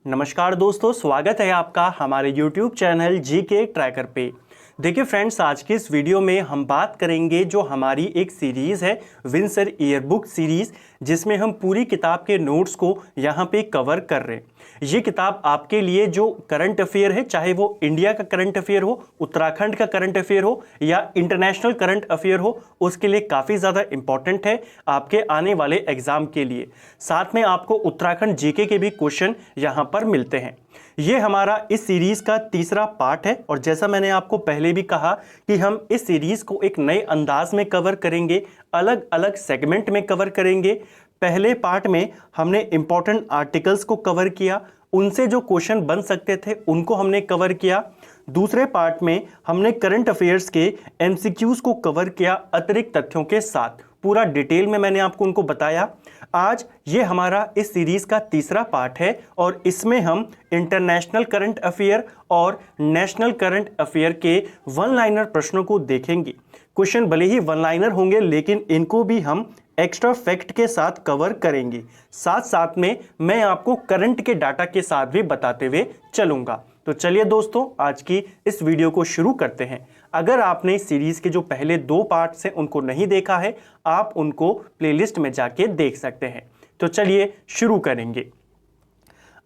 नमस्कार दोस्तों, स्वागत है आपका हमारे YouTube चैनल जीके ट्रैकर पे। देखिए फ्रेंड्स, आज की इस वीडियो में हम बात करेंगे जो हमारी एक सीरीज़ है विंसर ईयरबुक सीरीज़, जिसमें हम पूरी किताब के नोट्स को यहाँ पे कवर कर रहे हैं। ये किताब आपके लिए जो करंट अफेयर है, चाहे वो इंडिया का करंट अफेयर हो, उत्तराखंड का करंट अफेयर हो या इंटरनेशनल करंट अफेयर हो, उसके लिए काफ़ी ज़्यादा इंपॉर्टेंट है आपके आने वाले एग्ज़ाम के लिए। साथ में आपको उत्तराखंड जीके के भी क्वेश्चन यहाँ पर मिलते हैं। ये हमारा इस सीरीज़ का तीसरा पार्ट है और जैसा मैंने आपको पहले भी कहा कि हम इस सीरीज़ को एक नए अंदाज में कवर करेंगे, अलग अलग सेगमेंट में कवर करेंगे। पहले पार्ट में हमने इंपॉर्टेंट आर्टिकल्स को कवर किया, उनसे जो क्वेश्चन बन सकते थे उनको हमने कवर किया। दूसरे पार्ट में हमने करंट अफेयर्स के एमसीक्यूज को कवर किया अतिरिक्त तथ्यों के साथ, पूरा डिटेल में मैंने आपको उनको बताया। आज ये हमारा इस सीरीज़ का तीसरा पार्ट है और इसमें हम इंटरनेशनल करंट अफेयर और नेशनल करंट अफेयर के वन लाइनर प्रश्नों को देखेंगे। क्वेश्चन भले ही वन लाइनर होंगे, लेकिन इनको भी हम एक्स्ट्रा फैक्ट के साथ कवर करेंगे। साथ साथ में मैं आपको करंट के डाटा के साथ भी बताते हुए चलूँगा। तो चलिए दोस्तों, आज की इस वीडियो को शुरू करते हैं। अगर आपने इस सीरीज़ के जो पहले दो पार्ट्स हैं उनको नहीं देखा है, आप उनको प्लेलिस्ट में जाके देख सकते हैं। तो चलिए शुरू करेंगे।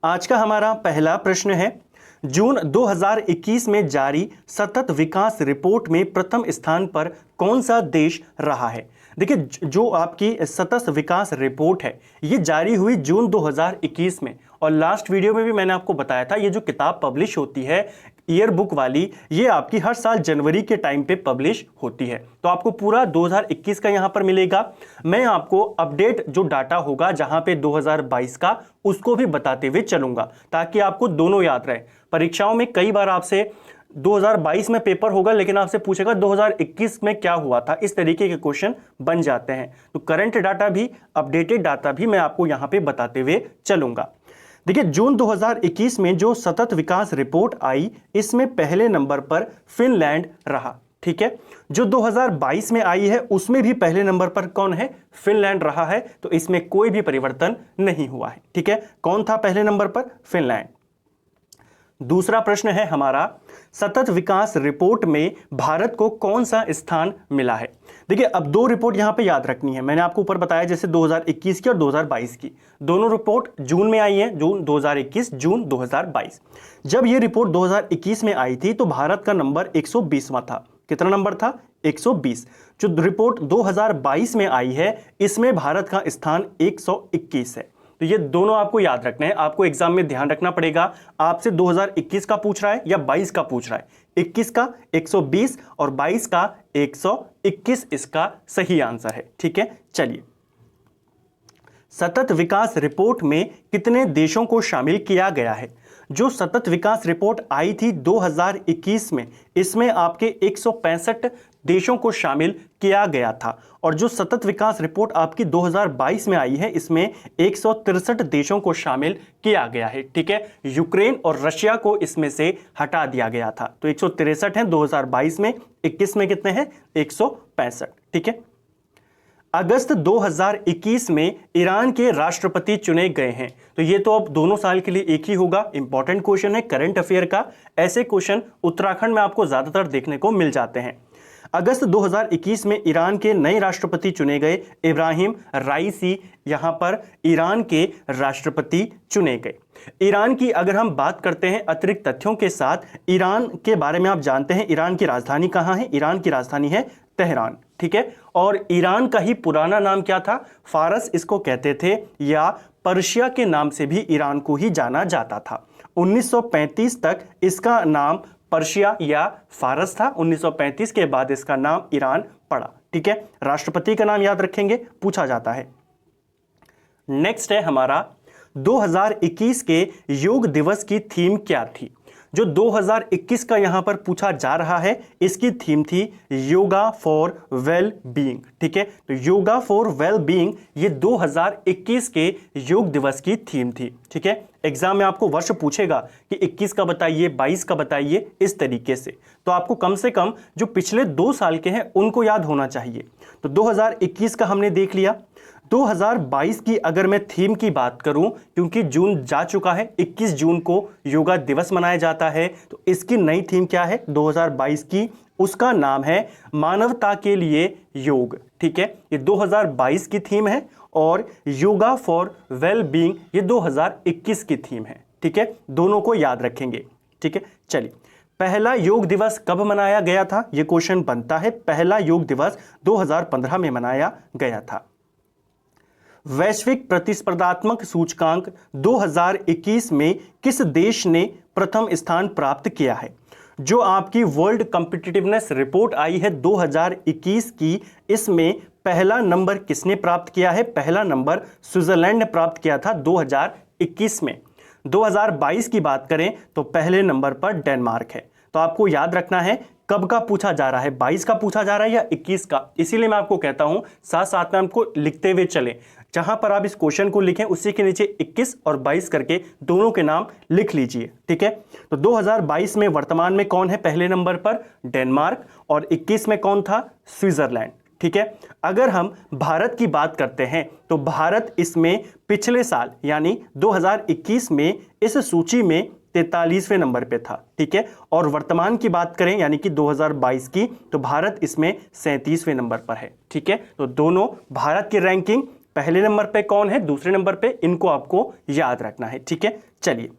आज का हमारा पहला प्रश्न है, जून 2021 में जारी सतत विकास रिपोर्ट में प्रथम स्थान पर कौन सा देश रहा है? देखिए, जो आपकी सतत विकास रिपोर्ट है ये जारी हुई जून 2021 में, और लास्ट वीडियो में भी मैंने आपको बताया था ये जो किताब पब्लिश होती है ईयर बुक वाली, ये आपकी हर साल जनवरी के टाइम पे पब्लिश होती है। तो आपको पूरा 2021 का यहाँ पर मिलेगा। मैं आपको अपडेट जो डाटा होगा जहाँ पे 2022 का, उसको भी बताते हुए चलूँगा ताकि आपको दोनों याद रहे। परीक्षाओं में कई बार आपसे 2022 में पेपर होगा लेकिन आपसे पूछेगा 2021 में क्या हुआ था, इस तरीके के क्वेश्चन बन जाते हैं। तो करंट डाटा भी, अपडेटेड डाटा भी मैं आपको यहाँ पे बताते हुए चलूँगा। देखिए, जून 2021 में जो सतत विकास रिपोर्ट आई, इसमें पहले नंबर पर फिनलैंड रहा। ठीक है, जो 2022 में आई है उसमें भी पहले नंबर पर कौन है? फिनलैंड रहा है। तो इसमें कोई भी परिवर्तन नहीं हुआ है। ठीक है, कौन था पहले नंबर पर? फिनलैंड। दूसरा प्रश्न है हमारा, सतत विकास रिपोर्ट में भारत को कौन सा स्थान मिला है? देखिए, अब दो रिपोर्ट यहां पे याद रखनी है। मैंने आपको ऊपर बताया जैसे 2021 की और 2022 की, दोनों रिपोर्ट जून में आई है, जून 2021, जून 2022। जब ये रिपोर्ट 2021 में आई थी तो भारत का नंबर 120वां था। कितना नंबर था? 120। जो रिपोर्ट 2022 में आई है इसमें भारत का स्थान 121 है। तो ये दोनों आपको याद रखना है, आपको एग्जाम में ध्यान रखना पड़ेगा। आपसे 2021 का पूछ रहा है या 22 का पूछ रहा है? 21 का 120 और 22 का 121 इसका सही आंसर है। ठीक है, चलिए, सतत विकास रिपोर्ट में कितने देशों को शामिल किया गया है? जो सतत विकास रिपोर्ट आई थी 2021 में, इसमें आपके 165 देशों को शामिल किया गया था, और जो सतत विकास रिपोर्ट आपकी 2022 में आई है इसमें 163 देशों को शामिल किया गया है। ठीक है, यूक्रेन और रशिया को इसमें से हटा दिया गया था। तो 163 हैं 2022 में, 21 में कितने हैं? 165। ठीक है, अगस्त 2021 में ईरान के राष्ट्रपति चुने गए हैं। तो ये तो अब दोनों साल के लिए एक ही होगा। इंपॉर्टेंट क्वेश्चन है करंट अफेयर का। ऐसे क्वेश्चन उत्तराखंड में आपको ज्यादातर देखने को मिल जाते हैं। अगस्त 2021 में ईरान के नए राष्ट्रपति चुने गए, इब्राहिम राइसी यहां पर ईरान के राष्ट्रपति चुने गए। ईरान की अगर हम बात करते हैं अतिरिक्त तथ्यों के साथ, ईरान के बारे में आप जानते हैं ईरान की राजधानी कहां है? ईरान की राजधानी है तेहरान। ठीक है, और ईरान का ही पुराना नाम क्या था? फारस इसको कहते थे, या पर्शिया के नाम से भी ईरान को ही जाना जाता था। 1935 तक इसका नाम पर्शिया या फारस था। 1935 के बाद इसका नाम ईरान पड़ा। ठीक है, राष्ट्रपति का नाम याद रखेंगे, पूछा जाता है। नेक्स्ट है हमारा, 2021 के योग दिवस की थीम क्या थी? जो 2021 का यहां पर पूछा जा रहा है, इसकी थीम थी योगा फॉर वेल बीइंग। ठीक है, तो योगा फॉर वेल बीइंग ये 2021 के योग दिवस की थीम थी। ठीक है, एग्जाम में आपको वर्ष पूछेगा कि 21 का बताइए, 22 का बताइए, इस तरीके से। तो आपको कम से कम जो पिछले 2 साल के हैं उनको याद होना चाहिए। तो 2021 का हमने देख लिया। 2022 की अगर मैं थीम की बात करूं, क्योंकि जून जा चुका है, 21 जून को योगा दिवस मनाया जाता है, तो इसकी नई थीम क्या है 2022 की? उसका नाम है मानवता के लिए योग। ठीक है, ये 2022 की थीम है और योगा फॉर वेल बीइंग ये 2021 की थीम है। ठीक है, दोनों को याद रखेंगे। ठीक है, चलिए, पहला योग दिवस कब मनाया गया था, यह क्वेश्चन बनता है। पहला योग दिवस 2015 में मनाया गया था। वैश्विक प्रतिस्पर्धात्मक सूचकांक 2021 में किस देश ने प्रथम स्थान प्राप्त किया है? जो आपकी वर्ल्ड कॉम्पिटिटिवनेस रिपोर्ट आई है 2021 की, इसमें पहला नंबर किसने प्राप्त किया है? पहला नंबर स्विट्जरलैंड ने प्राप्त किया था 2021 में। 2022 की बात करें तो पहले नंबर पर डेनमार्क है। तो आपको याद रखना है कब का पूछा जा रहा है, 22 का पूछा जा रहा है या 21 का। इसीलिए मैं आपको कहता हूं साथ साथ में आपको लिखते हुए चलें। जहां पर आप इस क्वेश्चन को लिखें उसी के नीचे 21 और 22 करके दोनों के नाम लिख लीजिए। ठीक है, तो 2022 में वर्तमान में कौन है पहले नंबर पर? डेनमार्क। और 21 में कौन था? स्विट्जरलैंड। ठीक है, अगर हम भारत की बात करते हैं तो भारत इसमें पिछले साल यानी 2021 में इस सूची में 43वें नंबर पे था। ठीक है, और वर्तमान की बात करें यानी कि 2022 की, तो भारत इसमें 37वें नंबर पर है। ठीक है, तो दोनों भारत की रैंकिंग पहले नंबर पे कौन है, दूसरे नंबर पे, इनको आपको याद रखना है। ठीक है, चलिए,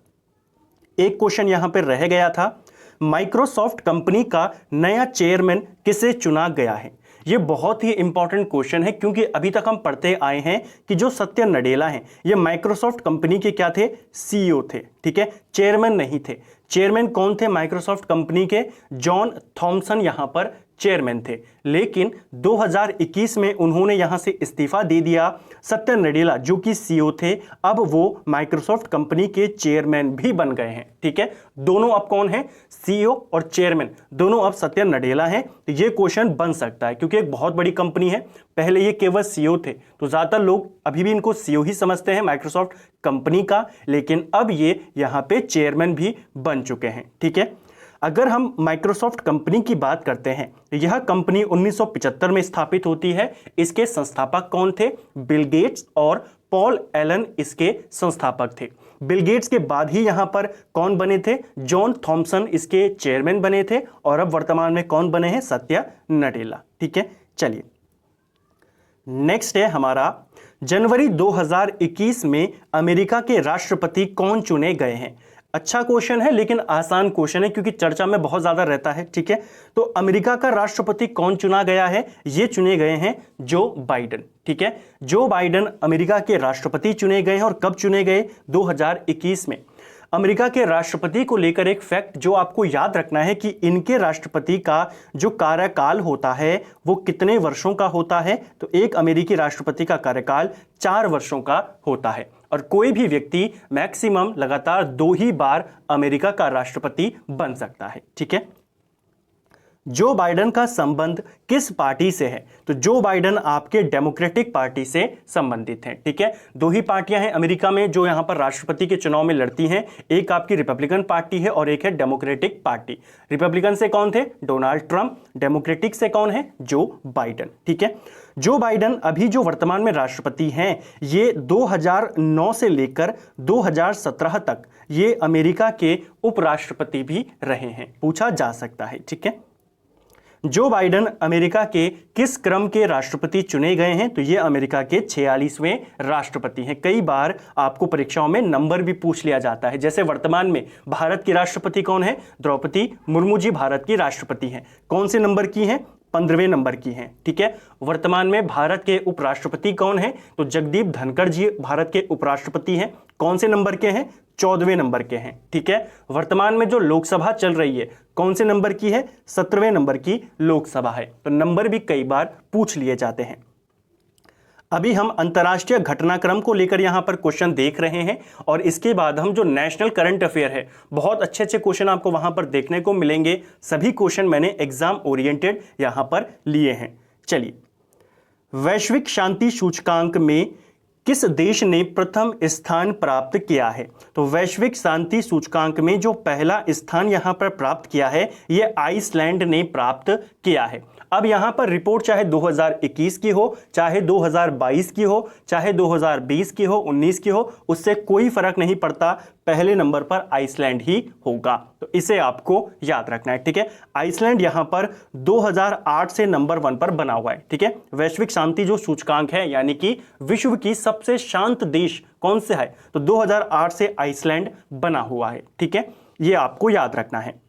एक क्वेश्चन यहां पर रह गया था। माइक्रोसॉफ्ट कंपनी का नया चेयरमैन किसे चुना गया है? ये बहुत ही इंपॉर्टेंट क्वेश्चन है, क्योंकि अभी तक हम पढ़ते आए हैं कि जो सत्य नडेला हैं ये माइक्रोसॉफ्ट कंपनी के क्या थे? सीईओ थे। ठीक है, चेयरमैन नहीं थे। चेयरमैन कौन थे माइक्रोसॉफ्ट कंपनी के? जॉन थॉमसन यहां पर चेयरमैन थे, लेकिन 2021 में उन्होंने यहां से इस्तीफा दे दिया। सत्य नडेला जो कि सीईओ थे, अब वो माइक्रोसॉफ्ट कंपनी के चेयरमैन भी बन गए हैं। ठीक है, दोनों अब कौन है? सीईओ और चेयरमैन दोनों अब सत्य नडेला हैं। तो ये क्वेश्चन बन सकता है, क्योंकि एक बहुत बड़ी कंपनी है। पहले ये केवल सीईओ थे, तो ज्यादातर लोग अभी भी इनको सीईओ ही समझते हैं माइक्रोसॉफ्ट कंपनी का, लेकिन अब ये यहां पे चेयरमैन भी बन चुके हैं। ठीक है, अगर हम माइक्रोसॉफ्ट कंपनी की बात करते हैं तो यह कंपनी 1975 में स्थापित होती है। इसके संस्थापक कौन थे? बिल गेट्स और पॉल एलन इसके संस्थापक थे। बिल गेट्स के बाद ही यहां पर कौन बने थे? जॉन थॉमसन इसके चेयरमैन बने थे, और अब वर्तमान में कौन बने हैं? सत्य नडेला। ठीक है, चलिए, नेक्स्ट है हमारा, जनवरी 2021 में अमेरिका के राष्ट्रपति कौन चुने गए हैं? अच्छा क्वेश्चन है, लेकिन आसान क्वेश्चन है, क्योंकि चर्चा में बहुत ज्यादा रहता है। ठीक है, तो अमेरिका का राष्ट्रपति कौन चुना गया है? ये चुने गए हैं जो बाइडेन। ठीक है, जो बाइडेन अमेरिका के राष्ट्रपति चुने गए हैं। और कब चुने गए? 2021 में। अमेरिका के राष्ट्रपति को लेकर एक फैक्ट जो आपको याद रखना है कि इनके राष्ट्रपति का जो कार्यकाल होता है वो कितने वर्षों का होता है? तो एक अमेरिकी राष्ट्रपति का कार्यकाल 4 वर्षों का होता है, और कोई भी व्यक्ति मैक्सिमम लगातार 2 ही बार अमेरिका का राष्ट्रपति बन सकता है। ठीक है, जो बाइडेन का संबंध किस पार्टी से है? तो जो बाइडेन आपके डेमोक्रेटिक पार्टी से संबंधित हैं। ठीक है, 2 ही पार्टियां हैं अमेरिका में जो यहां पर राष्ट्रपति के चुनाव में लड़ती हैं। एक आपकी रिपब्लिकन पार्टी है और एक है डेमोक्रेटिक पार्टी। रिपब्लिकन से कौन थे? Donald Trump. डेमोक्रेटिक से कौन है? Joe Biden. ठीक है, जो बाइडेन अभी जो वर्तमान में राष्ट्रपति हैं, ये 2009 से लेकर 2017 तक ये अमेरिका के उपराष्ट्रपति भी रहे हैं, पूछा जा सकता है। ठीक है, जो बाइडेन अमेरिका के किस क्रम के राष्ट्रपति चुने गए हैं? तो ये अमेरिका के 46वें राष्ट्रपति हैं। कई बार आपको परीक्षाओं में नंबर भी पूछ लिया जाता है। जैसे वर्तमान में भारत की राष्ट्रपति कौन है? द्रौपदी मुर्मू जी भारत की राष्ट्रपति हैं। कौन से नंबर की हैं? 15वें नंबर की हैं। ठीक है, वर्तमान में भारत के उपराष्ट्रपति कौन है? तो जगदीप धनखड़ जी भारत के उपराष्ट्रपति हैं। कौन से नंबर के हैं? 14वें नंबर के हैं। ठीक है, वर्तमान में जो लोकसभा चल रही है कौन से नंबर की है? 17वें नंबर की लोकसभा है। तो नंबर भी कई बार पूछ लिए जाते हैं। अभी हम अंतर्राष्ट्रीय घटनाक्रम को लेकर यहां पर क्वेश्चन देख रहे हैं, और इसके बाद हम जो नेशनल करंट अफेयर है, बहुत अच्छे अच्छे क्वेश्चन आपको वहां पर देखने को मिलेंगे। सभी क्वेश्चन मैंने एग्जाम ओरिएंटेड यहां पर लिए हैं। चलिए, वैश्विक शांति सूचकांक में किस देश ने प्रथम स्थान प्राप्त किया है? तो वैश्विक शांति सूचकांक में जो पहला स्थान यहां पर प्राप्त किया है यह आइसलैंड ने प्राप्त किया है। अब यहां पर रिपोर्ट चाहे 2021 की हो, चाहे 2022 की हो, चाहे 2020 की हो, 19 की हो, उससे कोई फर्क नहीं पड़ता, पहले नंबर पर आइसलैंड ही होगा। तो इसे आपको याद रखना है, ठीक है। आइसलैंड यहां पर 2008 से नंबर 1 पर बना हुआ है, ठीक है। वैश्विक शांति जो सूचकांक है यानी कि विश्व की सबसे शांत देश कौन से है, तो 2008 से आइसलैंड बना हुआ है, ठीक है। यह आपको याद रखना है।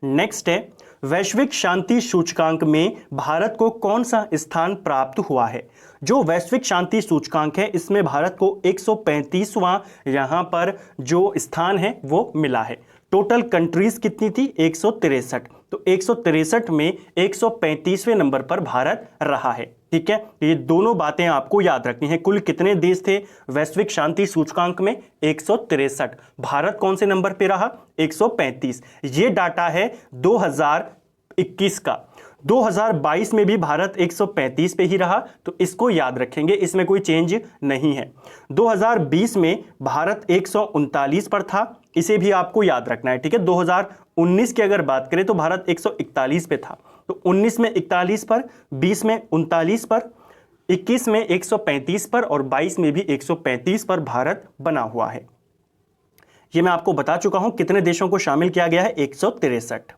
नेक्स्ट है, वैश्विक शांति सूचकांक में भारत को कौन सा स्थान प्राप्त हुआ है? जो वैश्विक शांति सूचकांक है इसमें भारत को 135वां यहां पर जो स्थान है वो मिला है। टोटल कंट्रीज कितनी थी? 163। तो 163 में 135वें नंबर पर भारत रहा है, ठीक है। ये दोनों बातें आपको याद रखनी है। कुल कितने देश थे वैश्विक शांति सूचकांक में? 163। भारत कौन से नंबर पे रहा? 135। ये डाटा है 2021 का। 2022 में भी भारत 135 पे ही रहा, तो इसको याद रखेंगे, इसमें कोई चेंज नहीं है। 2020 में भारत 139 पर था, इसे भी आपको याद रखना है, ठीक है। 2019 की अगर बात करें तो भारत 141 पे था, तो 19 में 41 पर, 20 में 39 पर, 21 में 135 पर और 22 में भी 135 पर भारत बना हुआ है। ये मैं आपको बता चुका हूं कितने देशों को शामिल किया गया है, 163।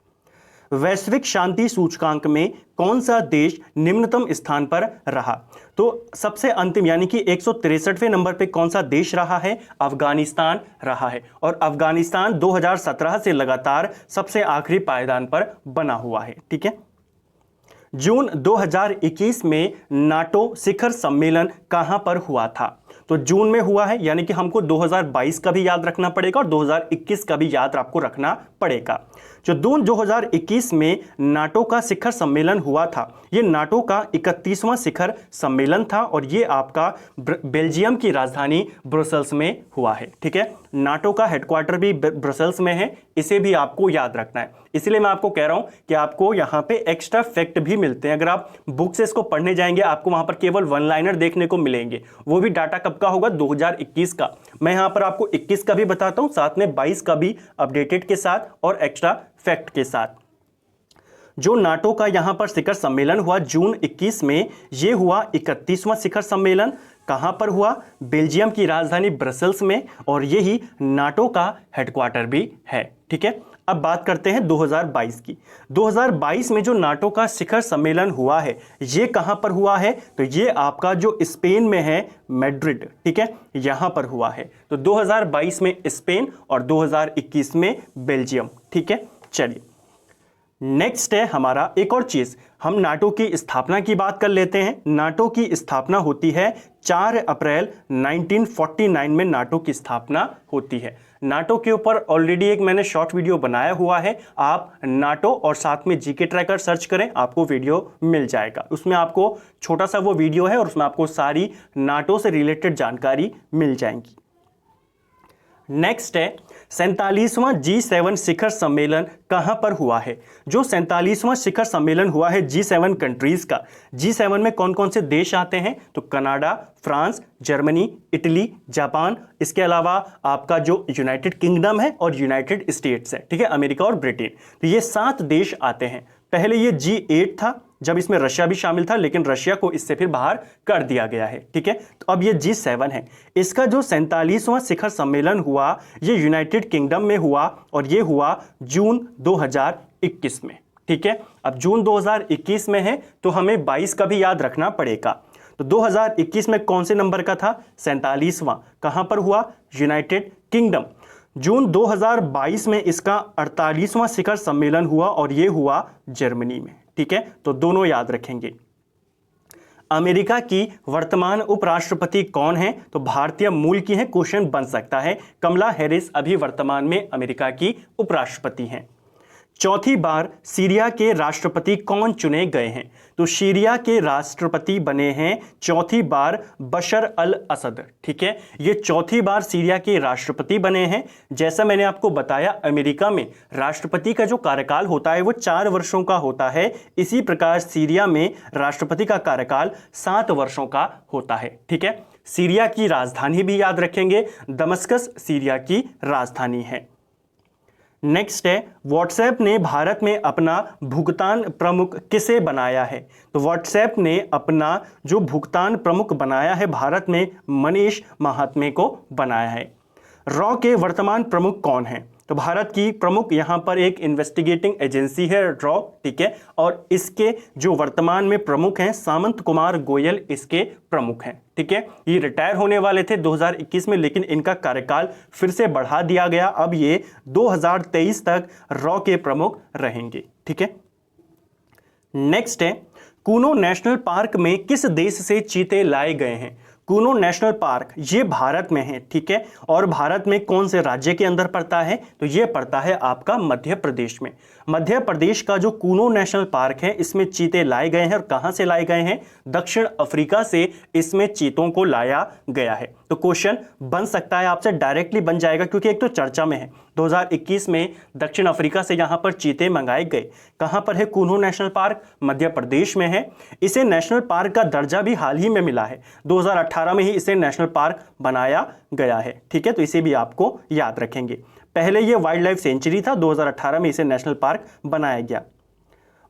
वैश्विक शांति सूचकांक में कौन सा देश निम्नतम स्थान पर रहा? तो सबसे अंतिम यानी कि 163वें नंबर पे कौन सा देश रहा है? अफगानिस्तान रहा है। और अफगानिस्तान 2017 से लगातार सबसे आखिरी पायदान पर बना हुआ है, ठीक है। जून 2021 में नाटो शिखर सम्मेलन कहां पर हुआ था? तो जून में हुआ है, यानी कि हमको 2022 का भी याद रखना पड़ेगा और 2021 का भी याद आपको रखना पड़ेगा। जो जून 2021 में नाटो का शिखर सम्मेलन हुआ था, ये नाटो का 31वां शिखर सम्मेलन था और ये आपका बेल्जियम की राजधानी ब्रुसेल्स में हुआ है, ठीक है। नाटो का हेडक्वार्टर भी ब्रुसेल्स में है, इसे भी आपको याद रखना है। इसलिए मैं आपको कह रहा हूं कि आपको यहां पे एक्स्ट्रा फैक्ट भी मिलते हैं। अगर आप बुक से इसको पढ़ने जाएंगे आपको वहां पर केवल वन लाइनर देखने को मिलेंगे, वो भी डाटा कब का होगा? 2021 का। मैं यहां पर आपको 21 का भी बताता हूं, साथ में 22 का भी अपडेटेड के साथ और एक्स्ट्रा फैक्ट के साथ। जो नाटो का यहां पर शिखर सम्मेलन हुआ जून 21 में, यह हुआ 31वां शिखर सम्मेलन। कहां पर हुआ? बेल्जियम की राजधानी ब्रसेल्स में, और यही नाटो का हेडक्वार्टर भी है, ठीक है। अब बात करते हैं 2022 की। 2022 में जो नाटो का शिखर सम्मेलन हुआ है ये कहां पर हुआ है? तो ये आपका जो स्पेन में है, मैड्रिड, ठीक है, यहां पर हुआ है। तो 2022 में स्पेन और 2021 में बेल्जियम, ठीक है। चलिए नेक्स्ट है हमारा एक और चीज, हम नाटो की स्थापना की बात कर लेते हैं। नाटो की स्थापना होती है 4 अप्रैल 1949 में नाटो की स्थापना होती है। नाटो के ऊपर ऑलरेडी एक मैंने शॉर्ट वीडियो बनाया हुआ है, आप नाटो और साथ में जीके ट्रैकर सर्च करें, आपको वीडियो मिल जाएगा। उसमें आपको छोटा सा वो वीडियो है और उसमें आपको सारी नाटो से रिलेटेड जानकारी मिल जाएगी। नेक्स्ट है 47वां G7 शिखर सम्मेलन कहां पर हुआ है? जो 47वां शिखर सम्मेलन हुआ है G7 कंट्रीज का, G7 में कौन कौन से देश आते हैं? तो Canada, France, Germany, Italy, Japan, इसके अलावा आपका जो यूनाइटेड किंगडम है और यूनाइटेड स्टेट्स है, ठीक है, अमेरिका और ब्रिटेन। तो ये 7 देश आते हैं। पहले ये G8 था जब इसमें रशिया भी शामिल था, लेकिन रशिया को इससे फिर बाहर कर दिया गया है, ठीक है। तो अब ये G7 है। इसका जो 47वां शिखर सम्मेलन हुआ ये यूनाइटेड किंगडम में हुआ और ये हुआ जून 2021 में, ठीक है। अब जून 2021 में है तो हमें 22 का भी याद रखना पड़ेगा। तो 2021 में कौन से नंबर का था? 47वां। कहां पर हुआ? United kingdom. जून 2022 में इसका 48वां शिखर सम्मेलन हुआ और यह हुआ जर्मनी में, ठीक है। तो दोनों याद रखेंगे। अमेरिका की वर्तमान उपराष्ट्रपति कौन है? तो भारतीय मूल की है, क्वेश्चन बन सकता है। कमला हैरिस अभी वर्तमान में अमेरिका की उपराष्ट्रपति हैं। चौथी बार सीरिया के राष्ट्रपति कौन चुने गए हैं? तो सीरिया के राष्ट्रपति बने हैं चौथी बार बशर अल असद, ठीक है। ये चौथी बार सीरिया के राष्ट्रपति बने हैं। जैसा मैंने आपको बताया अमेरिका में राष्ट्रपति का जो कार्यकाल होता है वो 4 वर्षों का होता है, इसी प्रकार सीरिया में राष्ट्रपति का कार्यकाल 7 वर्षों का होता है, ठीक है। सीरिया की राजधानी भी याद रखेंगे, दमस्कस सीरिया की राजधानी है। नेक्स्ट है, व्हाट्सएप ने भारत में अपना भुगतान प्रमुख किसे बनाया है? तो व्हाट्सएप ने अपना जो भुगतान प्रमुख बनाया है भारत में, मनीष महात्मे को बनाया है। रॉ के वर्तमान प्रमुख कौन हैं? तो भारत की प्रमुख यहाँ पर एक इन्वेस्टिगेटिंग एजेंसी है रॉ, ठीक है, और इसके जो वर्तमान में प्रमुख हैं सामंत कुमार गोयल इसके प्रमुख हैं, ठीक है। ये रिटायर होने वाले थे 2021 में, लेकिन इनका कार्यकाल फिर से बढ़ा दिया गया, अब ये 2023 तक रॉ के प्रमुख रहेंगे, ठीक है। नेक्स्ट है, कूनो नेशनल पार्क में किस देश से चीते लाए गए हैं? कूनो नेशनल पार्क ये भारत में है, ठीक है, और भारत में कौन से राज्य के अंदर पड़ता है? तो ये पड़ता है आपका मध्य प्रदेश में। मध्य प्रदेश का जो कूनो नेशनल पार्क है इसमें चीते लाए गए हैं, और कहां से लाए गए हैं? दक्षिण अफ्रीका से इसमें चीतों को लाया गया है। तो क्वेश्चन बन सकता है आपसे, डायरेक्टली बन जाएगा, क्योंकि एक तो चर्चा में है 2021 में दक्षिण अफ्रीका से यहां पर चीते मंगाए गए। कहां पर है कूनो नेशनल पार्क? मध्य प्रदेश में है। इसे नेशनल पार्क का दर्जा भी हाल ही में मिला है, 2018 में ही इसे नेशनल पार्क बनाया गया है, ठीक है, तो इसे भी आपको याद रखेंगे। पहले ये वाइल्ड लाइफ सेंचुरी था, 2018 में इसे नेशनल पार्क बनाया गया।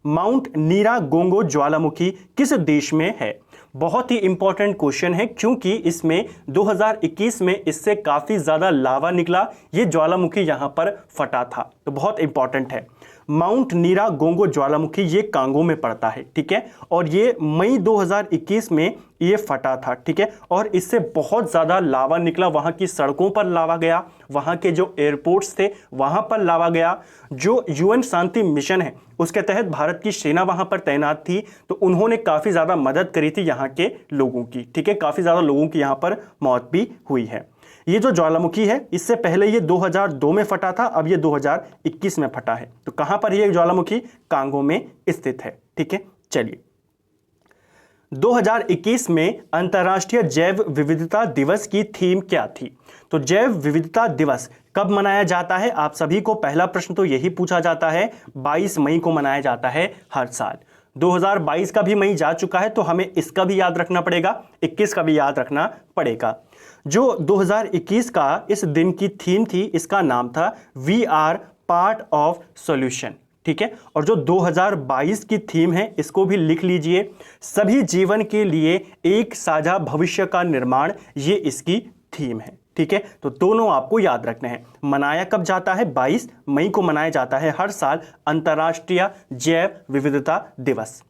माउंट नीरागोंगो ज्वालामुखी किस देश में है? बहुत ही इंपॉर्टेंट क्वेश्चन है, क्योंकि इसमें 2021 में इससे काफी ज्यादा लावा निकला, ये ज्वालामुखी यहां पर फटा था, तो बहुत इंपॉर्टेंट है। माउंट नीरागोंगो ज्वालामुखी ये कांगो में पड़ता है, ठीक है, और ये मई 2021 में ये फटा था, ठीक है, और इससे बहुत ज़्यादा लावा निकला, वहाँ की सड़कों पर लावा गया, वहाँ के जो एयरपोर्ट्स थे वहाँ पर लावा गया। जो यूएन शांति मिशन है उसके तहत भारत की सेना वहाँ पर तैनात थी, तो उन्होंने काफ़ी ज़्यादा मदद करी थी यहाँ के लोगों की, ठीक है, काफ़ी ज़्यादा लोगों की यहाँ पर मौत भी हुई है। ये जो ज्वालामुखी है इससे पहले ये 2002 में फटा था, अब ये 2021 में फटा है। तो कहां पर ये ज्वालामुखी? कांगो में स्थित है, ठीक है। चलिए, 2021 में अंतर्राष्ट्रीय जैव विविधता दिवस की थीम क्या थी? तो जैव विविधता दिवस कब मनाया जाता है? आप सभी को पहला प्रश्न तो यही पूछा जाता है, 22 मई को मनाया जाता है हर साल। 2022 का भी मई जा चुका है, तो हमें इसका भी याद रखना पड़ेगा, 21 का भी याद रखना पड़ेगा। जो 2021 का इस दिन की थीम थी, इसका नाम था we are part of solution, ठीक है, और जो 2022 की थीम है इसको भी लिख लीजिए, सभी जीवन के लिए एक साझा भविष्य का निर्माण, ये इसकी थीम है, ठीक है। तो दोनों आपको याद रखने हैं। मनाया कब जाता है? 22 मई को मनाया जाता है हर साल अंतर्राष्ट्रीय जैव विविधता दिवस।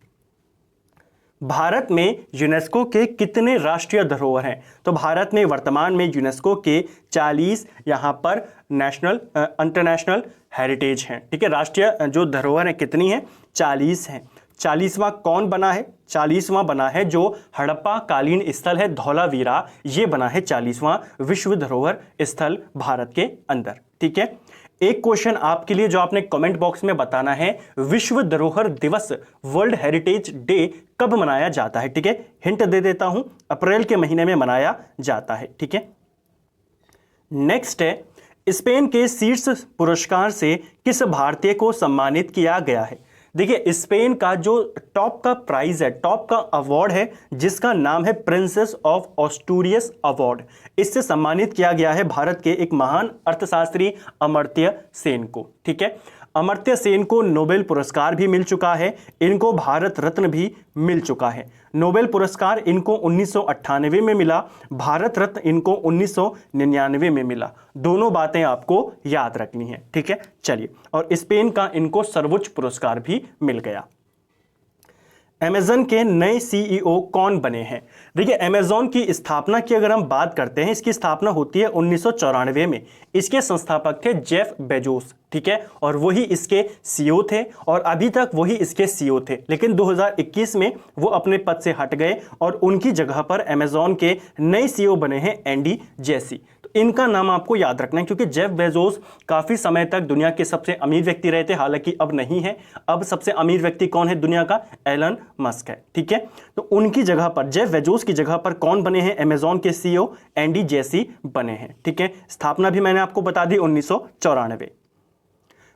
भारत में यूनेस्को के कितने राष्ट्रीय धरोहर हैं? तो भारत में वर्तमान में यूनेस्को के 40 यहाँ पर नेशनल इंटरनेशनल हेरिटेज हैं, ठीक है, राष्ट्रीय जो धरोहर हैं कितनी हैं? 40 हैं। 40वां कौन बना है? 40वां बना है जो हड़प्पा कालीन स्थल है धौलावीरा, ये बना है 40वां विश्व धरोहर स्थल भारत के अंदर, ठीक है। एक क्वेश्चन आपके लिए जो आपने कमेंट बॉक्स में बताना है, विश्व धरोहर दिवस वर्ल्ड हेरिटेज डे कब मनाया जाता है? ठीक है, हिंट दे देता हूं, अप्रैल के महीने में मनाया जाता है, ठीक है। नेक्स्ट है, स्पेन के शीर्ष पुरस्कार से किस भारतीय को सम्मानित किया गया है? देखिए, स्पेन का जो टॉप का प्राइज है, टॉप का अवार्ड है, जिसका नाम है प्रिंसेस ऑफ ऑस्टूरियस अवार्ड, इससे सम्मानित किया गया है भारत के एक महान अर्थशास्त्री अमर्त्य सेन को, ठीक है। अमर्त्य सेन को नोबेल पुरस्कार भी मिल चुका है, इनको भारत रत्न भी मिल चुका है। नोबेल पुरस्कार इनको 1998 में मिला, भारत रत्न इनको 1999 में मिला। दोनों बातें आपको याद रखनी है, ठीक है। चलिए, और स्पेन का इनको सर्वोच्च पुरस्कार भी मिल गया। अमेज़न के नए सीईओ कौन बने हैं? देखिए, अमेज़न की स्थापना की अगर हम बात करते हैं, इसकी स्थापना होती है 1994 में। इसके संस्थापक थे जेफ बेजोस, ठीक है, और वही इसके सीईओ थे, और अभी तक वही इसके सीईओ थे। लेकिन 2021 में वो अपने पद से हट गए और उनकी जगह पर अमेज़न के नए सीईओ बने हैं एंडी जेसी। तो इनका नाम आपको याद रखना है, क्योंकि जेफ बेजोस काफ़ी समय तक दुनिया के सबसे अमीर व्यक्ति रहे थे, हालांकि अब नहीं है। अब सबसे अमीर व्यक्ति कौन है दुनिया का? एलन मस्क है, ठीक है। तो उनकी जगह पर, जेफ बेजोस की जगह पर कौन बने हैं? अमेज़न के सीईओ एंडी जेसी बने हैं, ठीक है। स्थापना भी मैंने आपको बता दी 1994।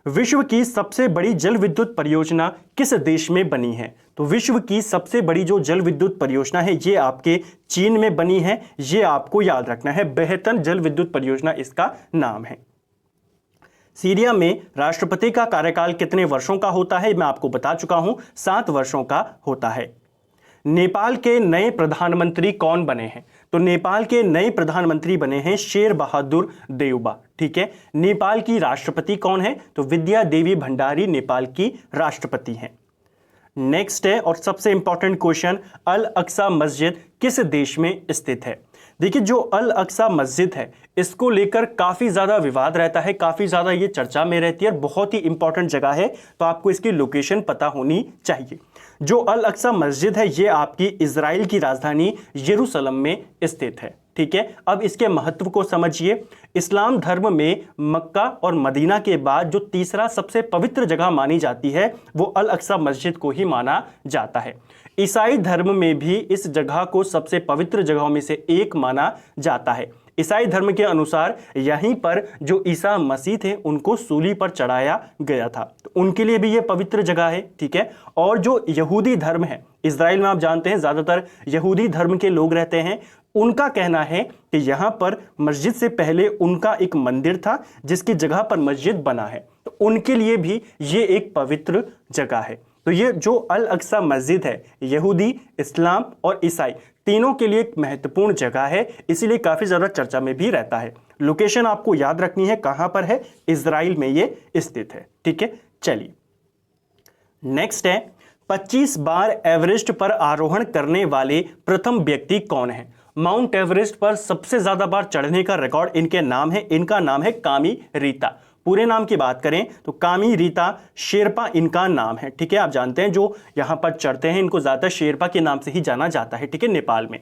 विश्व की सबसे बड़ी जल विद्युत परियोजना किस देश में बनी है? तो विश्व की सबसे बड़ी जो जल विद्युत परियोजना है ये आपके चीन में बनी है, ये आपको याद रखना है। बेहतन जल विद्युत परियोजना इसका नाम है। सीरिया में राष्ट्रपति का कार्यकाल कितने वर्षों का होता है? मैं आपको बता चुका हूं, 7 वर्षों का होता है। नेपाल के नए प्रधानमंत्री कौन बने हैं? तो नेपाल के नए प्रधानमंत्री बने हैं शेर बहादुर देउबा। ठीक है। नेपाल की राष्ट्रपति कौन है? तो विद्या देवी भंडारी नेपाल की राष्ट्रपति हैं। नेक्स्ट है और सबसे इंपॉर्टेंट क्वेश्चन, अल अक्सा मस्जिद किस देश में स्थित है? देखिए, जो अल अक्सा मस्जिद है इसको लेकर काफ़ी ज़्यादा विवाद रहता है, काफ़ी ज़्यादा ये चर्चा में रहती है, बहुत ही इंपॉर्टेंट जगह है, तो आपको इसकी लोकेशन पता होनी चाहिए। जो अल अक्सा मस्जिद है ये आपकी इजराइल की राजधानी यरूशलेम में स्थित है। ठीक है। अब इसके महत्व को समझिए। इस्लाम धर्म में मक्का और मदीना के बाद जो तीसरा सबसे पवित्र जगह मानी जाती है वो अल अक्सा मस्जिद को ही माना जाता है। ईसाई धर्म में भी इस जगह को सबसे पवित्र जगहों में से एक माना जाता है। ईसाई धर्म के अनुसार यहीं पर जो ईसा मसीह थे उनको सूली पर चढ़ाया गया था, तो उनके लिए भी ये पवित्र जगह है। ठीक है। और जो यहूदी धर्म है, इजराइल में आप जानते हैं ज़्यादातर यहूदी धर्म के लोग रहते हैं, उनका कहना है कि यहाँ पर मस्जिद से पहले उनका एक मंदिर था जिसकी जगह पर मस्जिद बना है, तो उनके लिए भी ये एक पवित्र जगह है। तो ये जो अल अक्सा मस्जिद है यहूदी, इस्लाम और ईसाई तीनों के लिए एक महत्वपूर्ण जगह है, इसीलिए काफ़ी ज़्यादा चर्चा में भी रहता है। लोकेशन आपको याद रखनी है, कहाँ पर है? इजराइल में ये स्थित है। ठीक है। चलिए नेक्स्ट है, 25 बार एवरेस्ट पर आरोहण करने वाले प्रथम व्यक्ति कौन है? माउंट एवरेस्ट पर सबसे ज्यादा बार चढ़ने का रिकॉर्ड इनके नाम है, इनका नाम है कामी रीता। पूरे नाम की बात करें तो कामी रीता शेरपा इनका नाम है। ठीक है। आप जानते हैं जो यहां पर चढ़ते हैं इनको ज्यादा शेरपा के नाम से ही जाना जाता है। ठीक है। नेपाल में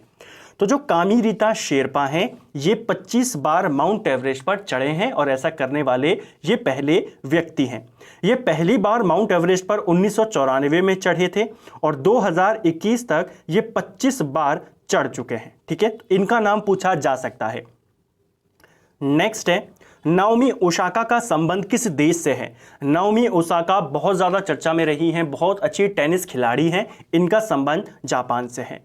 तो जो कामी रीता शेरपा हैं ये 25 बार माउंट एवरेस्ट पर चढ़े हैं और ऐसा करने वाले ये पहले व्यक्ति हैं। ये पहली बार माउंट एवरेस्ट पर 1994 में चढ़े थे और 2021 तक ये 25 बार चढ़ चुके हैं। ठीक है। तो इनका नाम पूछा जा सकता है। नेक्स्ट है, नाओमी ओसाका का संबंध किस देश से है? नाओमी ओसाका बहुत ज्यादा चर्चा में रही हैं, बहुत अच्छी टेनिस खिलाड़ी हैं, इनका संबंध जापान से है।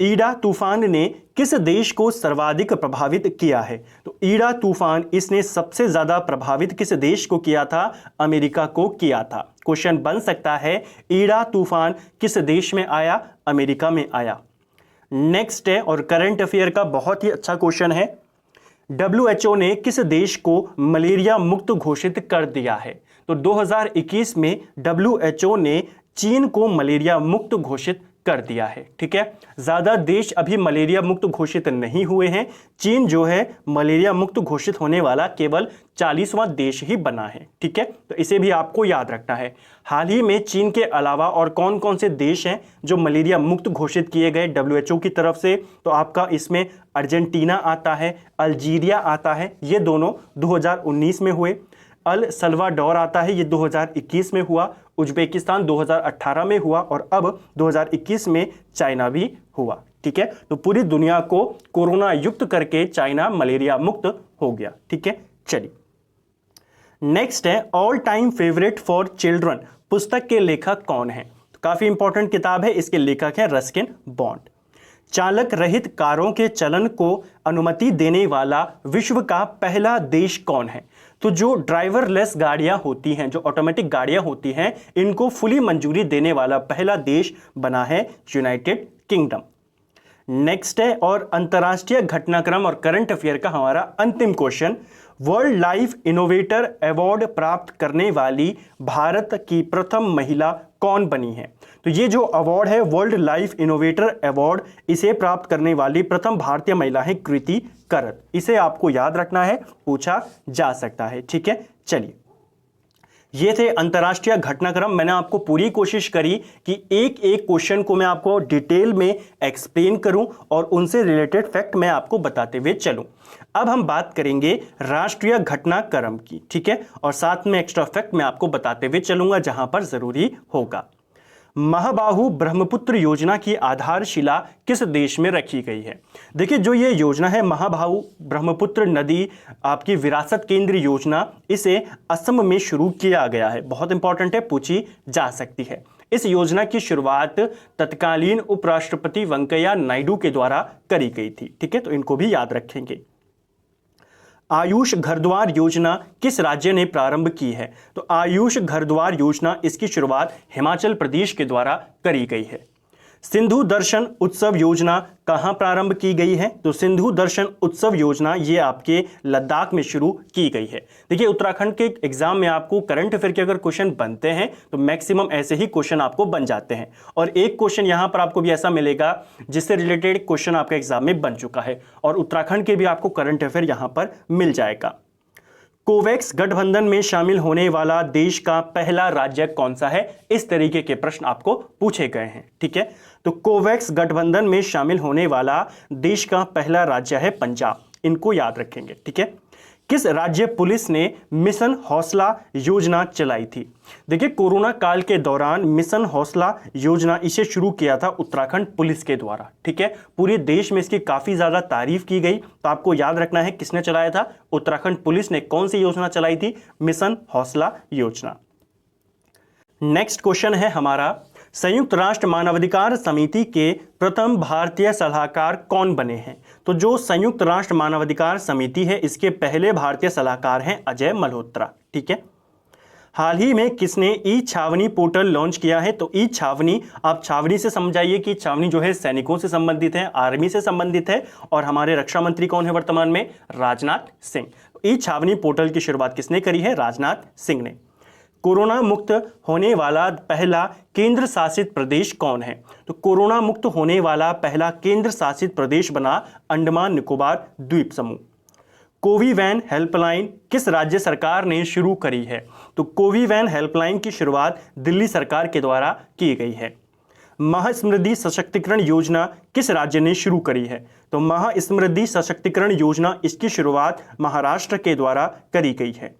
ईडा तूफान ने किस देश को सर्वाधिक प्रभावित किया है? तो ईडा तूफान इसने सबसे ज्यादा प्रभावित किस देश को किया था? अमेरिका को किया था। क्वेश्चन बन सकता है ईडा तूफान किस देश में आया? अमेरिका में आया। नेक्स्ट है और करंट अफेयर का बहुत ही अच्छा क्वेश्चन है, WHO ने किस देश को मलेरिया मुक्त घोषित कर दिया है? तो 2021 में WHO ने चीन को मलेरिया मुक्त घोषित कर दिया है। ठीक है। ज्यादा देश अभी मलेरिया मुक्त घोषित नहीं हुए हैं, चीन जो है मलेरिया मुक्त घोषित होने वाला केवल 40वां देश ही बना है। ठीक है। तो इसे भी आपको याद रखना है। हाल ही में चीन के अलावा और कौन कौन से देश हैं जो मलेरिया मुक्त घोषित किए गए WHO की तरफ से? तो आपका इसमें अर्जेंटीना आता है, अल्जीरिया आता है, ये दोनों 2019 में हुए। अल सल्वाडोर आता है, ये 2021 में हुआ। उज्बेकिस्तान 2018 में हुआ और अब 2021 में चाइना भी हुआ। ठीक है। तो पूरी दुनिया को कोरोना युक्त करके चाइना मलेरिया मुक्त हो गया। ठीक है। चलिए नेक्स्ट है, all time favourite for children पुस्तक के लेखक कौन है? तो काफी इंपॉर्टेंट किताब है, इसके लेखक हैं रस्किन बॉन्ड। चालक रहित कारों के चलन को अनुमति देने वाला विश्व का पहला देश कौन है? तो जो ड्राइवरलेस गाड़ियां होती हैं, जो ऑटोमेटिक गाड़ियां होती हैं, इनको फुली मंजूरी देने वाला पहला देश बना है यूनाइटेड किंगडम। नेक्स्ट है और अंतर्राष्ट्रीय घटनाक्रम और करंट अफेयर का हमारा अंतिम question, world life innovator award प्राप्त करने वाली भारत की प्रथम महिला कौन बनी है? तो ये जो अवार्ड है वर्ल्ड लाइफ इनोवेटर अवार्ड, इसे प्राप्त करने वाली प्रथम भारतीय महिला है कृति करत। इसे आपको याद रखना है, पूछा जा सकता है। ठीक है। चलिए ये थे अंतर्राष्ट्रीय घटनाक्रम। मैंने आपको पूरी कोशिश करी कि एक एक क्वेश्चन को मैं आपको डिटेल में एक्सप्लेन करूं और उनसे रिलेटेड फैक्ट मैं आपको बताते हुए चलूं। अब हम बात करेंगे राष्ट्रीय घटनाक्रम की। ठीक है। और साथ में एक्स्ट्रा फैक्ट मैं आपको बताते हुए चलूंगा जहां पर जरूरी होगा। महाबाहु ब्रह्मपुत्र योजना की आधारशिला किस देश में रखी गई है? देखिए, जो ये योजना है महाबाहु ब्रह्मपुत्र नदी आपकी विरासत केंद्र योजना, इसे असम में शुरू किया गया है। बहुत इंपॉर्टेंट है, पूछी जा सकती है। इस योजना की शुरुआत तत्कालीन उपराष्ट्रपति वेंकैया नायडू के द्वारा करी गई थी। ठीक है, तो इनको भी याद रखेंगे। आयुष घर द्वार योजना किस राज्य ने प्रारंभ की है? तो आयुष घर द्वार योजना, इसकी शुरुआत हिमाचल प्रदेश के द्वारा करी गई है। सिंधु दर्शन उत्सव योजना कहां प्रारंभ की गई है? तो सिंधु दर्शन उत्सव योजना ये आपके लद्दाख में शुरू की गई है। देखिए, उत्तराखंड के एग्जाम में आपको करंट अफेयर के अगर क्वेश्चन बनते हैं तो मैक्सिमम ऐसे ही क्वेश्चन आपको बन जाते हैं, और एक क्वेश्चन यहां पर आपको भी ऐसा मिलेगा जिससे रिलेटेड क्वेश्चन आपके एग्जाम में बन चुका है, और उत्तराखंड के भी आपको करंट अफेयर यहां पर मिल जाएगा। कोवैक्स गठबंधन में शामिल होने वाला देश का पहला राज्य कौन सा है? इस तरीके के प्रश्न आपको पूछे गए हैं। ठीक है, तो कोवैक्स गठबंधन में शामिल होने वाला देश का पहला राज्य है पंजाब। इनको याद रखेंगे। ठीक है, किस राज्य पुलिस ने मिशन हौसला योजना चलाई थी? देखिए, कोरोना काल के दौरान मिशन हौसला योजना इसे शुरू किया था उत्तराखंड पुलिस के द्वारा। ठीक है, पूरे देश में इसकी काफी ज्यादा तारीफ की गई, तो आपको याद रखना है किसने चलाया था? उत्तराखंड पुलिस ने। कौन सी योजना चलाई थी? मिशन हौसला योजना। नेक्स्ट क्वेश्चन है हमारा, संयुक्त राष्ट्र मानवाधिकार समिति के प्रथम भारतीय सलाहकार कौन बने हैं? तो जो संयुक्त राष्ट्र मानवाधिकार समिति है, इसके पहले भारतीय सलाहकार हैं अजय मल्होत्रा। ठीक है, हाल ही में किसने ई छावनी पोर्टल लॉन्च किया है? तो ई छावनी, आप छावनी से समझाइए कि छावनी जो है सैनिकों से संबंधित है, आर्मी से संबंधित है, और हमारे रक्षा मंत्री कौन है वर्तमान में? राजनाथ सिंह। ई छावनी पोर्टल की शुरुआत किसने करी है? राजनाथ सिंह ने। कोरोना मुक्त होने वाला पहला केंद्र शासित प्रदेश कौन है? तो कोरोना मुक्त होने वाला पहला केंद्र शासित प्रदेश बना अंडमान निकोबार द्वीप समूह। कोविवैन हेल्पलाइन किस राज्य सरकार ने शुरू करी है? तो कोविवैन हेल्पलाइन की शुरुआत दिल्ली सरकार के द्वारा की गई है। महासमृद्धि सशक्तिकरण योजना किस राज्य ने शुरू करी है? तो महासमृद्धि सशक्तिकरण योजना, इसकी शुरुआत महाराष्ट्र के द्वारा करी गई है।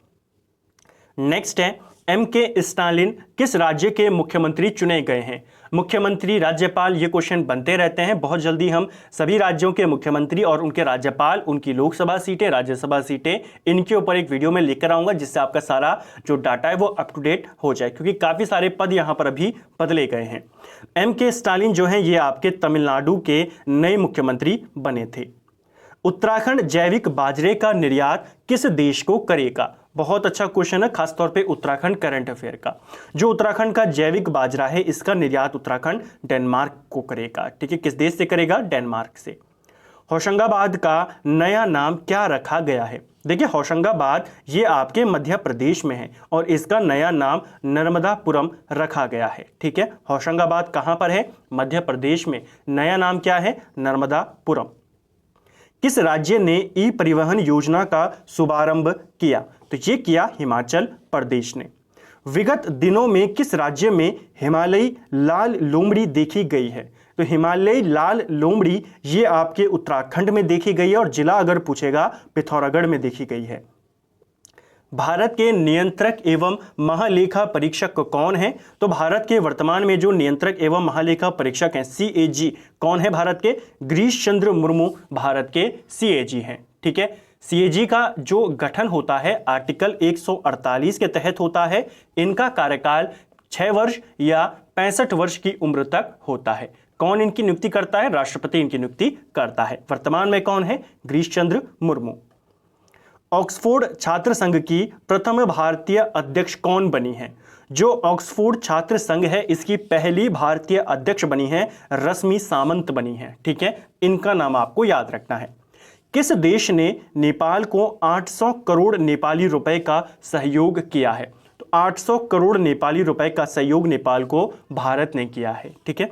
नेक्स्ट है, M.K. स्टालिन किस राज्य के मुख्यमंत्री चुने गए हैं? मुख्यमंत्री, राज्यपाल, ये क्वेश्चन बनते रहते हैं। बहुत जल्दी हम सभी राज्यों के मुख्यमंत्री और उनके राज्यपाल, उनकी लोकसभा सीटें, राज्यसभा सीटें, इनके ऊपर एक वीडियो में लेकर आऊंगा, जिससे आपका सारा जो डाटा है वो अप टू डेट हो जाए, क्योंकि काफी सारे पद यहां पर अभी बदले गए हैं। M.K. स्टालिन जो है ये आपके तमिलनाडु के नए मुख्यमंत्री बने थे। उत्तराखंड जैविक बाजरे का निर्यात किस देश को करेगा? बहुत अच्छा क्वेश्चन है, खासतौर पे उत्तराखंड करंट अफेयर का। जो उत्तराखंड का जैविक बाजरा है, इसका निर्यात उत्तराखंड डेनमार्क को करेगा। ठीक है, किस देश से करेगा? डेनमार्क से। होशंगाबाद का नया नाम क्या रखा गया है? देखिए, होशंगाबाद ये आपके मध्य प्रदेश में है और इसका नया नाम नर्मदापुरम रखा गया है। ठीक है, होशंगाबाद कहां पर है? मध्य प्रदेश में। नया नाम क्या है? नर्मदापुरम। किस राज्य ने ई परिवहन योजना का शुभारंभ किया? तो ये किया हिमाचल प्रदेश ने। विगत दिनों में किस राज्य में हिमालयी लाल लोमड़ी देखी गई है? तो हिमालयी लाल लोमड़ी ये आपके उत्तराखंड में देखी गई है, और जिला अगर पूछेगा पिथौरागढ़ में देखी गई है। भारत के नियंत्रक एवं महालेखा परीक्षक कौन है? तो भारत के वर्तमान में जो नियंत्रक एवं महालेखा परीक्षक हैं, CAG, कौन है भारत के? गिरीश चंद्र मुर्मू भारत के CAG हैं। ठीक है, CAG का जो गठन होता है आर्टिकल 148 के तहत होता है। इनका कार्यकाल 6 वर्ष या 65 वर्ष की उम्र तक होता है। कौन इनकी नियुक्ति करता है? राष्ट्रपति इनकी नियुक्ति करता है। वर्तमान में कौन है? गिरीश चंद्र मुर्मू। ऑक्सफोर्ड छात्र संघ की प्रथम भारतीय अध्यक्ष कौन बनी है? जो ऑक्सफोर्ड छात्र संघ है, इसकी पहली भारतीय अध्यक्ष बनी है रश्मि सामंत बनी है। ठीक है, इनका नाम आपको याद रखना है। किस देश ने नेपाल को 800 करोड़ नेपाली रुपए का सहयोग किया है? तो 800 करोड़ नेपाली रुपए का सहयोग नेपाल को भारत ने किया है। ठीक है,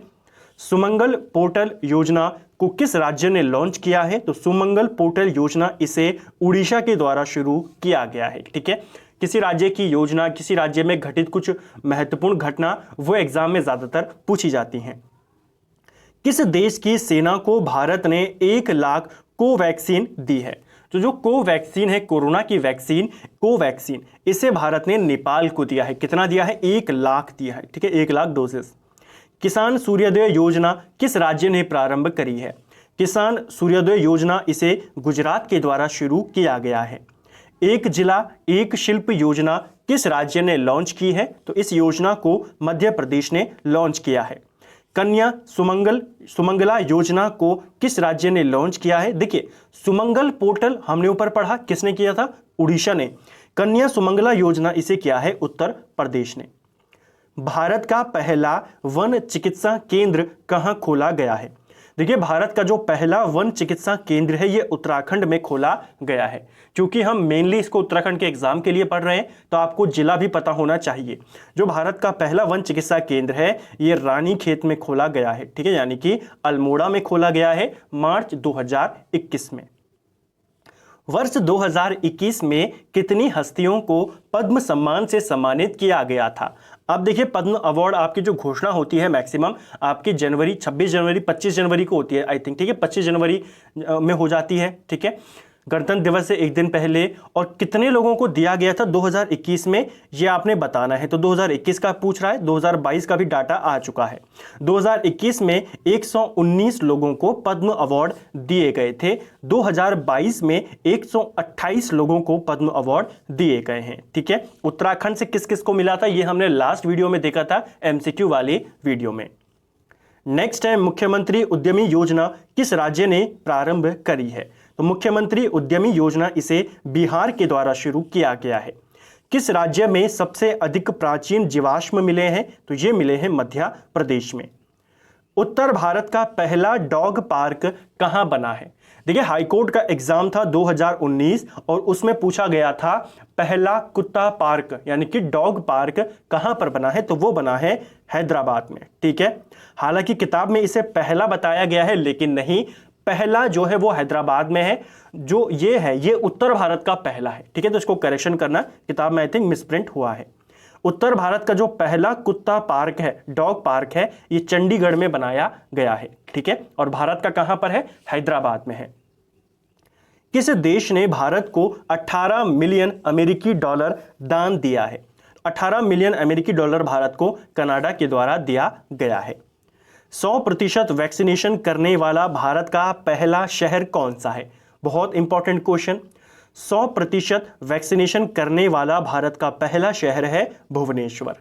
सुमंगल पोर्टल योजना को किस राज्य ने लॉन्च किया है? तो सुमंगल पोर्टल योजना इसे उड़ीसा के द्वारा शुरू किया गया है। ठीक है, किसी राज्य की योजना, किसी राज्य में घटित कुछ महत्वपूर्ण घटना, वो एग्जाम में ज्यादातर पूछी जाती हैं। किस देश की सेना को भारत ने 1 लाख कोवैक्सीन दी है? तो जो कोवैक्सीन है, कोरोना की वैक्सीन कोवैक्सीन, इसे भारत ने नेपाल को दिया है। कितना दिया है? 1 लाख दिया है। ठीक है, 1 लाख डोजेस। किसान सूर्योदय योजना किस राज्य ने प्रारंभ करी है? किसान सूर्योदय योजना इसे गुजरात के द्वारा शुरू किया गया है। एक जिला एक शिल्प योजना किस राज्य ने लॉन्च की है? तो इस योजना को मध्य प्रदेश ने लॉन्च किया है। कन्या सुमंगला योजना को किस राज्य ने लॉन्च किया है? देखिए, सुमंगल पोर्टल हमने ऊपर पढ़ा, किसने किया था? उड़ीसा ने। कन्या सुमंगला योजना इसे किया है उत्तर प्रदेश ने। भारत का पहला वन चिकित्सा केंद्र कहां खोला गया है? देखिए, भारत का जो पहला वन चिकित्सा केंद्र है ये उत्तराखंड में खोला गया है। क्योंकि हम मेनली इसको उत्तराखंड के एग्जाम के लिए पढ़ रहे हैं तो आपको जिला भी पता होना चाहिए। जो भारत का पहला वन चिकित्सा केंद्र है ये रानीखेत में खोला गया है, ठीक है, यानी कि अल्मोड़ा में खोला गया है मार्च 2021 में। वर्ष 2021 में कितनी हस्तियों को पद्म सम्मान से सम्मानित किया गया था? अब देखिए, पद्म अवार्ड आपकी जो घोषणा होती है मैक्सिमम आपकी जनवरी, 26 जनवरी, 25 जनवरी को होती है आई थिंक, ठीक है, 25 जनवरी में हो जाती है, ठीक है, गणतंत्र दिवस से एक दिन पहले। और कितने लोगों को दिया गया था 2021 में, ये आपने बताना है। तो 2021 का पूछ रहा है, 2022 का भी डाटा आ चुका है। 2021 में 119 लोगों को पद्म अवार्ड दिए गए थे। 2022 में 128 लोगों को पद्म अवार्ड दिए गए हैं, ठीक है। उत्तराखंड से किस किस को मिला था ये हमने लास्ट वीडियो में देखा था, MCQ वाले वीडियो में। नेक्स्ट है, मुख्यमंत्री उद्यमी योजना किस राज्य ने प्रारंभ करी है? तो मुख्यमंत्री उद्यमी योजना इसे बिहार के द्वारा शुरू किया गया है। किस राज्य में सबसे अधिक प्राचीन जीवाश्म मिले हैं? तो ये मिले हैं मध्य प्रदेश में। उत्तर भारत का पहला डॉग पार्क कहां बना है? देखिए, हाईकोर्ट का एग्जाम था 2019 और उसमें पूछा गया था पहला कुत्ता पार्क यानी कि डॉग पार्क कहां पर बना है? तो वो बना है हैदराबाद में, ठीक है। हालांकि किताब में इसे पहला बताया गया है लेकिन नहीं, पहला जो है वो हैदराबाद में है। जो ये है ये उत्तर भारत का पहला है, ठीक है, तो इसको करेक्शन करना, किताब में आई थिंक मिसप्रिंट हुआ है। उत्तर भारत का जो पहला कुत्ता पार्क है, डॉग पार्क है, ये चंडीगढ़ में बनाया गया है, ठीक है, और भारत का कहां पर है? हैदराबाद में है। किस देश ने भारत को 18 मिलियन अमेरिकी डॉलर दान दिया है? 18 मिलियन अमेरिकी डॉलर भारत को कनाडा के द्वारा दिया गया है। 100% वैक्सीनेशन करने वाला भारत का पहला शहर कौन सा है? बहुत इंपॉर्टेंट क्वेश्चन। 100% वैक्सीनेशन करने वाला भारत का पहला शहर है भुवनेश्वर।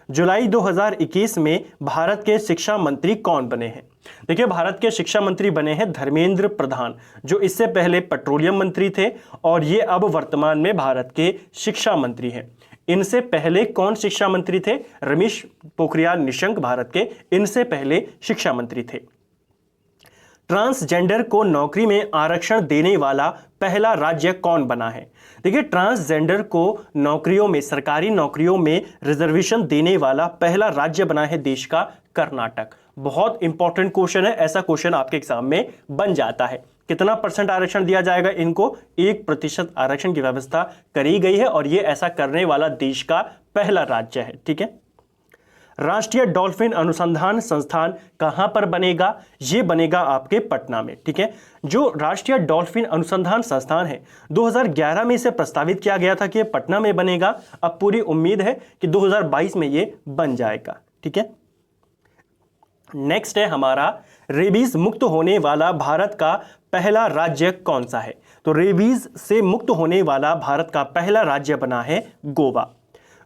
जुलाई 2021 में भारत के शिक्षा मंत्री कौन बने हैं? देखिए, भारत के शिक्षा मंत्री बने हैं धर्मेंद्र प्रधान, जो इससे पहले पेट्रोलियम मंत्री थे और ये अब वर्तमान में भारत के शिक्षा मंत्री हैं। इनसे पहले कौन शिक्षा मंत्री थे? रमेश पोखरियाल निशंक भारत के इनसे पहले शिक्षा मंत्री थे। ट्रांसजेंडर को नौकरी में आरक्षण देने वाला पहला राज्य कौन बना है? देखिए, ट्रांसजेंडर को नौकरियों में, सरकारी नौकरियों में रिजर्वेशन देने वाला पहला राज्य बना है देश का कर्नाटक। बहुत इंपॉर्टेंट क्वेश्चन है, ऐसा क्वेश्चन आपके एग्जाम में बन जाता है। कितना परसेंट आरक्षण दिया जाएगा इनको? 1% आरक्षण की व्यवस्था करी गई है और ये ऐसा करने वाला देश का पहला राज्य है, ठीक है। राष्ट्रीय डॉल्फिन अनुसंधान संस्थान कहां पर बनेगा? ये बनेगा आपके पटना में, ठीक है। जो राष्ट्रीय डॉल्फिन अनुसंधान संस्थान है 2011 में इसे प्रस्तावित किया गया था कि ये पटना में बनेगा। अब पूरी उम्मीद है कि 2022 में ये बन जाएगा, ठीक है। नेक्स्ट है हमारा, रेबीज मुक्त होने वाला भारत का पहला राज्य कौन सा है? तो रेबीज से मुक्त होने वाला भारत का पहला राज्य बना है गोवा।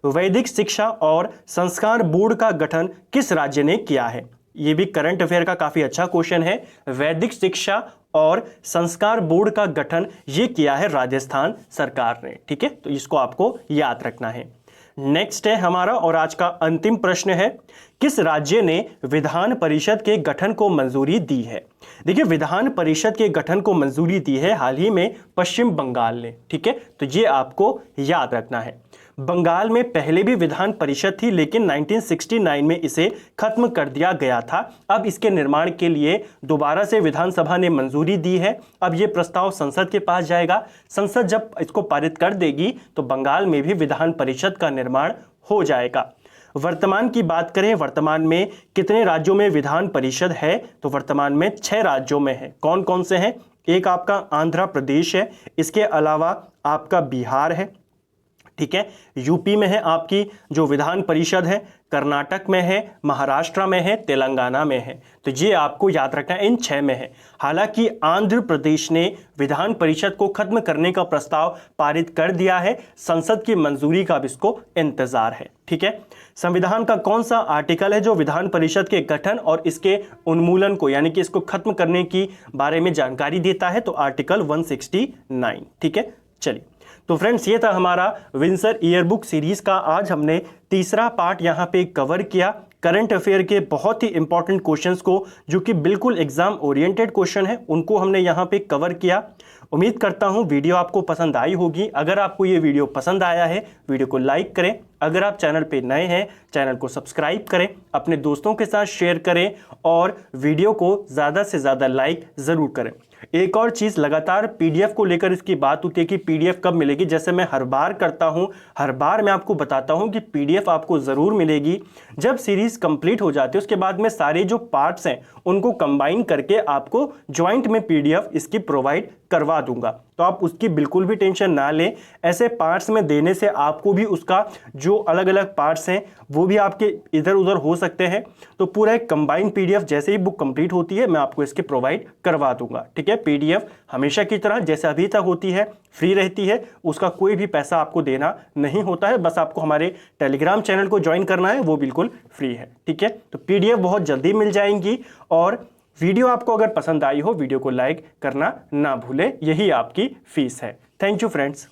वैदिक शिक्षा और संस्कार बोर्ड का गठन किस राज्य ने किया है? यह भी करंट अफेयर का काफी अच्छा क्वेश्चन है। वैदिक शिक्षा और संस्कार बोर्ड का गठन ये किया है राजस्थान सरकार ने, ठीक है, तो इसको आपको याद रखना है। नेक्स्ट है हमारा और आज का अंतिम प्रश्न है, किस राज्य ने विधान परिषद के गठन को मंजूरी दी है? देखिए, विधान परिषद के गठन को मंजूरी दी है हाल ही में पश्चिम बंगाल ने, ठीक है, तो ये आपको याद रखना है। बंगाल में पहले भी विधान परिषद थी लेकिन 1969 में इसे खत्म कर दिया गया था। अब इसके निर्माण के लिए दोबारा से विधानसभा ने मंजूरी दी है। अब ये प्रस्ताव संसद के पास जाएगा। संसद जब इसको पारित कर देगी तो बंगाल में भी विधान परिषद का निर्माण हो जाएगा। वर्तमान की बात करें, वर्तमान में कितने राज्यों में विधान परिषद है? तो वर्तमान में 6 राज्यों में है। कौन कौन से हैं? एक आपका आंध्र प्रदेश है, इसके अलावा आपका बिहार है, ठीक है। यूपी में है आपकी जो विधान परिषद है, कर्नाटक में है, महाराष्ट्र में है, तेलंगाना में है। तो ये आपको याद रखना है, इन 6 में है। हालांकि आंध्र प्रदेश ने विधान परिषद को खत्म करने का प्रस्ताव पारित कर दिया है, संसद की मंजूरी का अब इसको इंतजार है। ठीक है। संविधान का कौन सा आर्टिकल है जो विधान परिषद के गठन और इसके उन्मूलन को यानी कि इसको खत्म करने की बारे में जानकारी देता है? तो आर्टिकल 169। ठीक है। चलिए, तो फ्रेंड्स ये था हमारा विंसर ईयरबुक सीरीज का आज हमने तीसरा पार्ट यहाँ पे कवर किया। करंट अफेयर के बहुत ही इंपॉर्टेंट क्वेश्चंस को जो कि बिल्कुल एग्जाम ओरिएंटेड क्वेश्चन है उनको हमने यहाँ पे कवर किया। उम्मीद करता हूँ वीडियो आपको पसंद आई होगी। अगर आपको ये वीडियो पसंद आया है वीडियो को लाइक करें, अगर आप चैनल पे नए हैं चैनल को सब्सक्राइब करें, अपने दोस्तों के साथ शेयर करें और वीडियो को ज़्यादा से ज़्यादा लाइक ज़रूर करें। एक और चीज़, लगातार पीडीएफ को लेकर इसकी बात होती है कि पीडीएफ कब मिलेगी। जैसे मैं हर बार करता हूं, हर बार मैं आपको बताता हूं कि पीडीएफ आपको ज़रूर मिलेगी जब सीरीज़ कंप्लीट हो जाती है। उसके बाद में सारे जो पार्ट्स हैं उनको कंबाइन करके आपको जॉइंट में पीडीएफ इसकी प्रोवाइड करवा दूंगा, तो आप उसकी बिल्कुल भी टेंशन ना लें। ऐसे पार्ट्स में देने से आपको भी उसका जो अलग अलग पार्ट्स हैं वो भी आपके इधर उधर हो सकते हैं। तो पूरा एक कंबाइन पीडीएफ जैसे ही बुक कंप्लीट होती है मैं आपको इसके प्रोवाइड करवा दूंगा। ठीक है। पीडीएफ हमेशा की तरह जैसे अभी तक होती है फ्री रहती है, उसका कोई भी पैसा आपको देना नहीं होता है, बस आपको हमारे टेलीग्राम चैनल को ज्वाइन करना है, वो बिल्कुल फ्री है। ठीक है। तो पीडीएफ बहुत जल्दी मिल जाएंगी और वीडियो आपको अगर पसंद आई हो वीडियो को लाइक करना ना भूले, यही आपकी फीस है। Thank you friends.